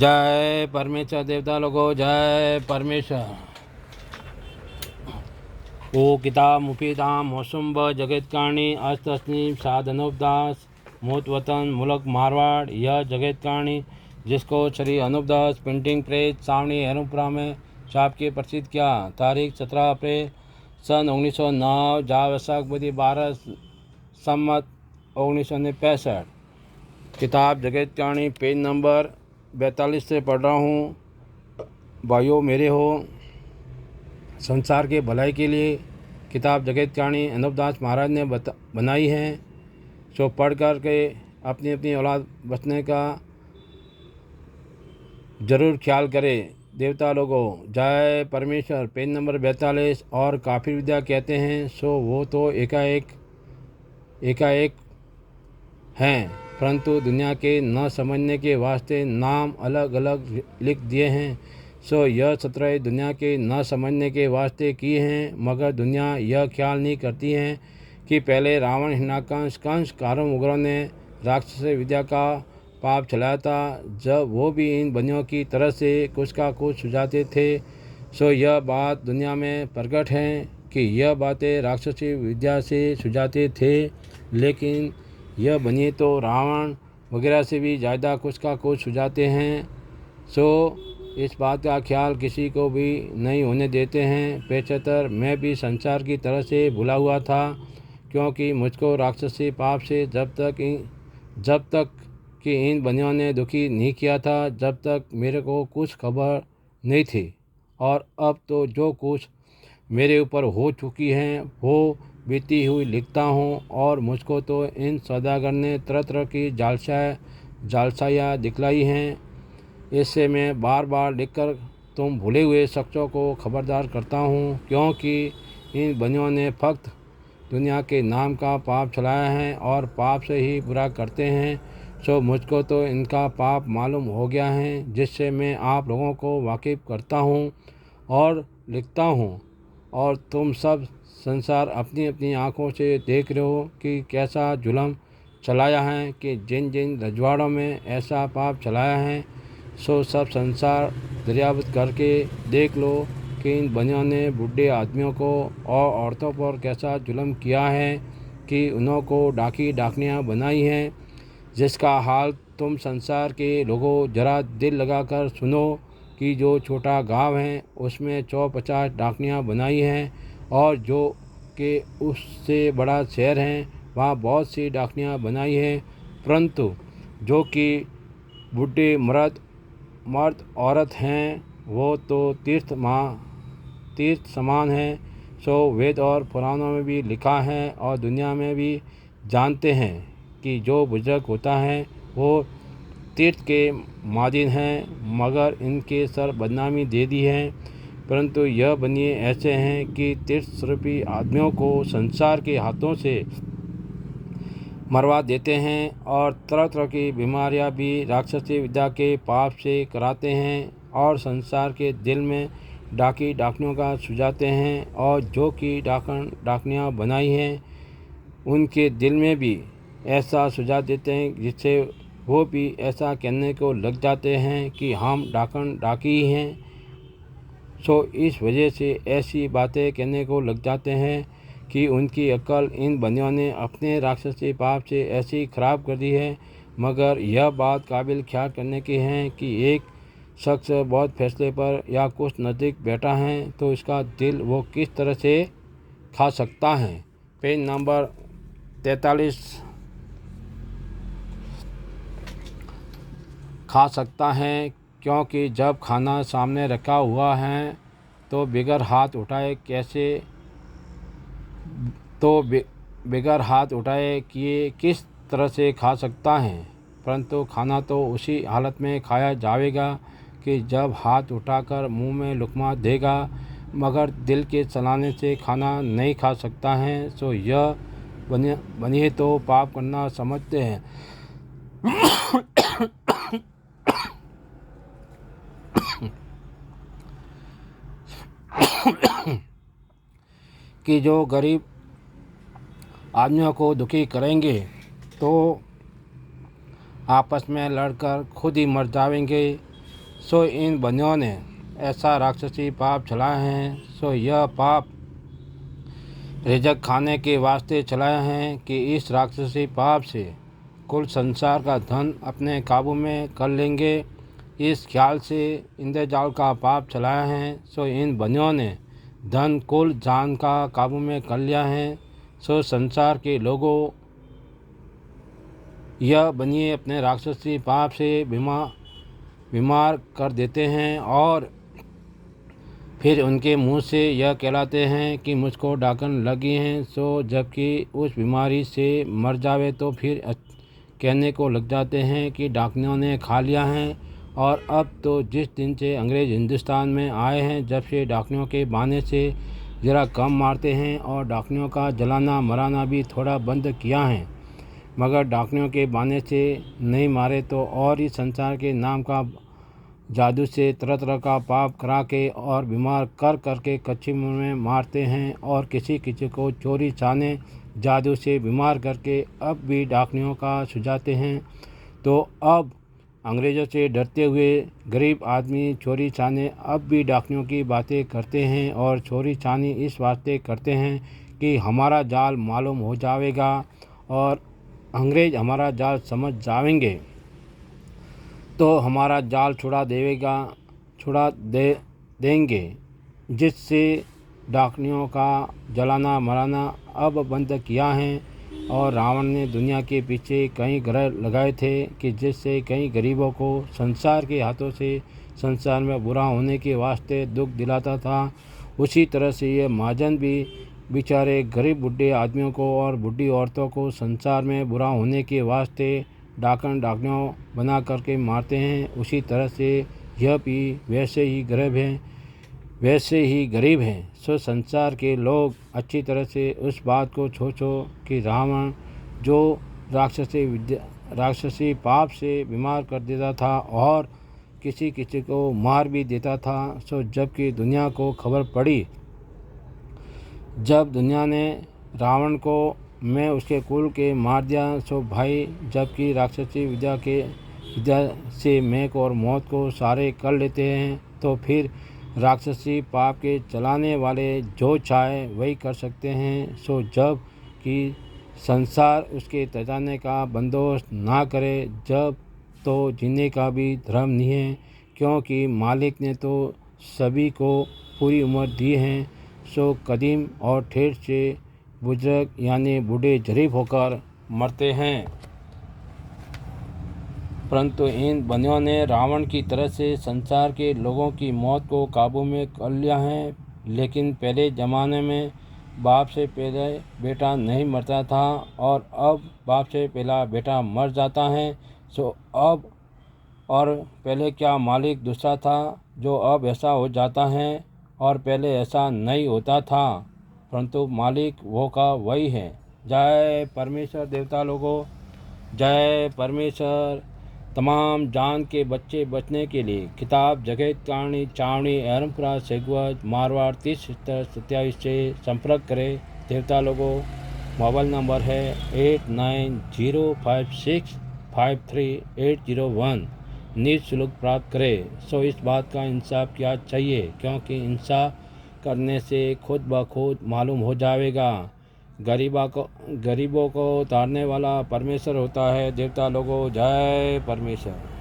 जय परमेश्वर देवता लोगों, जय परमेश्वर। ओ किताब मुफीदाम मौसुम्ब जगत कारणी अस्तस्नीम साधनोपदास मोत वतन मुलक मारवाड़। यह जगत कारणी जिसको श्री अनुपदास प्रिंटिंग प्रेस सावनी एरुपुरा में छाप के प्रसिद्ध किया। तारीख 17 अप्रैल सन 1909 जा वैशाख बदी 12 सम्मत 1965। किताब जगत कारणी पेज नंबर 42 से पढ़ रहा हूँ। भाइयों मेरे हो, संसार के भलाई के लिए किताब जगत कारणी अनुपदास महाराज ने बनाई है। सो पढ़ कर के अपनी अपनी औलाद बचने का जरूर ख्याल करें। देवता लोगों, जय परमेश्वर। Page number 42। और काफिर विद्या कहते हैं सो वो तो एकाएक हैं, परंतु दुनिया के न समझने के वास्ते नाम अलग अलग लिख दिए हैं। सो यह 17 दुनिया के न समझने के वास्ते किए हैं, मगर दुनिया यह ख्याल नहीं करती है कि पहले रावण, हिरण्यकंश, कंस, कारम वगैरह ने राक्षस विद्या का पाप चलाया था, जब वो भी इन बनियों की तरह से कुछ का कुछ सुझाते थे। सो यह बात दुनिया में प्रकट है कि यह बातें राक्षसी विद्या से सुझाते थे, लेकिन यह बनिए तो रावण वगैरह से भी ज़्यादा कुछ का कुछ सुझाते हैं। सो इस बात का ख्याल किसी को भी नहीं होने देते हैं। पेचतर मैं भी संसार की तरह से भुला हुआ था, क्योंकि मुझको राक्षसी पाप से जब तक कि इन बनियों ने दुखी नहीं किया था, जब तक मेरे को कुछ खबर नहीं थी। और अब तो जो कुछ मेरे ऊपर हो चुकी हैं वो बीती हुई लिखता हूँ। और मुझको तो इन सौदागर ने तरह तरह की जालसाइयाँ दिखलाई हैं। इससे मैं बार बार लिखकर तुम भूले हुए शख्सों को खबरदार करता हूँ, क्योंकि इन बनियों ने फक्त दुनिया के नाम का पाप चलाया है और पाप से ही बुरा करते हैं। सो मुझको तो इनका पाप मालूम हो गया है, जिससे मैं आप लोगों को वाकिफ़ करता हूँ और लिखता हूँ। और तुम सब संसार अपनी अपनी आँखों से देख रहे हो कि कैसा जुल्म चलाया है, कि जिन जिन रजवाड़ों में ऐसा पाप चलाया है, सो सब संसार दरियावत करके देख लो कि इन बनियों ने बूढ़े आदमियों को और औरतों पर कैसा जुल्म किया है, कि उन्हों को डाकी डाकनियाँ बनाई हैं। जिसका हाल तुम संसार के लोगों जरा दिल लगाकर सुनो कि जो छोटा गांव है उसमें 150 डाकनियाँ बनाई हैं, और जो कि उससे बड़ा शहर है वहाँ बहुत सी डाकनियाँ बनाई हैं, परंतु जो कि बूढ़े मर्द औरत हैं वो तो तीर्थ समान हैं। सो वेद और पुराणों में भी लिखा है और दुनिया में भी जानते हैं कि जो बुजुर्ग होता है वो तीर्थ के मादिन हैं, मगर इनके सर बदनामी दे दी है। परंतु यह बनिए ऐसे हैं कि तीर्थ स्वरूपी आदमियों को संसार के हाथों से मरवा देते हैं, और तरह तरह की बीमारियां भी राक्षसी विद्या के पाप से कराते हैं, और संसार के दिल में डाकी डाकनियों का सुझाते हैं। और जो कि डाकनियाँ बनाई हैं उनके दिल में भी ऐसा सुझा देते हैं, जिससे वो भी ऐसा कहने को लग जाते हैं कि हम डाकी ही हैं। सो इस वजह से ऐसी बातें कहने को लग जाते हैं कि उनकी अक्ल इन बंदियों ने अपने राक्षसी पाप से ऐसी खराब कर दी है। मगर यह बात काबिल ख्याल करने की है कि एक शख्स बहुत फैसले पर या कुछ नज़दीक बैठा है तो इसका दिल वो किस तरह से खा सकता है। Page number 43। खा सकता है क्योंकि जब खाना सामने रखा हुआ है तो बिगर हाथ उठाए किए किस तरह से खा सकता है। परंतु खाना तो उसी हालत में खाया जाएगा कि जब हाथ उठाकर मुंह में लुकमा देगा, मगर दिल के चलाने से खाना नहीं खा सकता है। सो यह बनिए तो पाप करना समझते हैं। कि जो गरीब आदमियों को दुखी करेंगे तो आपस में लड़कर खुद ही मर जाएंगे। सो इन बंदियों ने ऐसा राक्षसी पाप चलाए हैं, सो यह पाप रिजक खाने के वास्ते चलाए हैं कि इस राक्षसी पाप से कुल संसार का धन अपने काबू में कर लेंगे। इस ख्याल से इंद्रजाल का पाप चलाया है, सो इन बंदियों ने धन कुल जान का काबू में कर लिया है। सो संसार के लोगों, यह बनिए अपने राक्षसी पाप से बीमार कर देते हैं और फिर उनके मुंह से यह कहलाते हैं कि मुझको डाकन लगी हैं। सो जबकि उस बीमारी से मर जावे तो फिर कहने को लग जाते हैं कि डाकनियों ने खा लिया है। और अब तो जिस दिन से अंग्रेज़ हिंदुस्तान में आए हैं, जब से डाकनियों के बहाने से ज़रा कम मारते हैं और डाकनियों का जलाना मराना भी थोड़ा बंद किया है। मगर डाकनियों के बहाने से नहीं मारे तो और ही संसार के नाम का जादू से तरह तरह का पाप करा के और बीमार कर करके कच्ची में मारते हैं और किसी किसी को चोरी चाने जादू से बीमार करके अब भी डाकनियों का सुझाते हैं। तो अब अंग्रेज़ों से डरते हुए गरीब आदमी चोरी चाने अब भी डाकनियों की बातें करते हैं और चोरी चानी इस वास्ते करते हैं कि हमारा जाल मालूम हो जाएगा और अंग्रेज़ हमारा जाल समझ जाएंगे तो हमारा जाल छुड़ा देंगे, जिससे डाकनियों का जलाना मराना अब बंद किया है। और रावण ने दुनिया के पीछे कई ग्रह लगाए थे कि जिससे कई गरीबों को संसार के हाथों से संसार में बुरा होने के वास्ते दुख दिलाता था। उसी तरह से ये महाजन भी बेचारे गरीब बुढ़े आदमियों को और बुढ़ी औरतों को संसार में बुरा होने के वास्ते डाकनियों बना करके मारते हैं। उसी तरह से यह भी वैसे ही गरीब हैं। सो संसार के लोग अच्छी तरह से उस बात को सोचो कि रावण जो राक्षसी पाप से बीमार कर देता था और किसी किसी को मार भी देता था। सो जबकि दुनिया को खबर पड़ी, जब दुनिया ने रावण को मैं उसके कुल के मार दिया, सो भाई जबकि राक्षसी विद्या से मैक और मौत को सारे कर लेते हैं, तो फिर राक्षसी पाप के चलाने वाले जो चाहे वही कर सकते हैं। सो जब कि संसार उसके तजाने का बंदोबस्त ना करे, जब तो जीने का भी धर्म नहीं है, क्योंकि मालिक ने तो सभी को पूरी उम्र दी है। सो कदीम और ठेठ से बुजुर्ग यानी बूढ़े जरीफ होकर मरते हैं। परंतु इन बंदियों ने रावण की तरह से संसार के लोगों की मौत को काबू में कर लिया है। लेकिन पहले ज़माने में बाप से पहले बेटा नहीं मरता था और अब बाप से पहला बेटा मर जाता है। सो अब और पहले क्या मालिक दूसरा था जो अब ऐसा हो जाता है और पहले ऐसा नहीं होता था, परंतु मालिक वो का वही है। जय परमेश्वर देवता लोगों, जय परमेश्वर। तमाम जान के बच्चे बचने के लिए किताब जगत कहानी चावनी एरमपुरा सेगवज मारवाड़ 3027 से संपर्क करें। देवता लोगों, मोबाइल नंबर है 8905653801। निःशुल्क प्राप्त करें। सो इस बात का इंसाफ किया चाहिए, क्योंकि इंसाफ करने से खुद ब खुद मालूम हो जाएगा। गरीबों को उतारने वाला परमेश्वर होता है। देवता लोगों, जय परमेश्वर।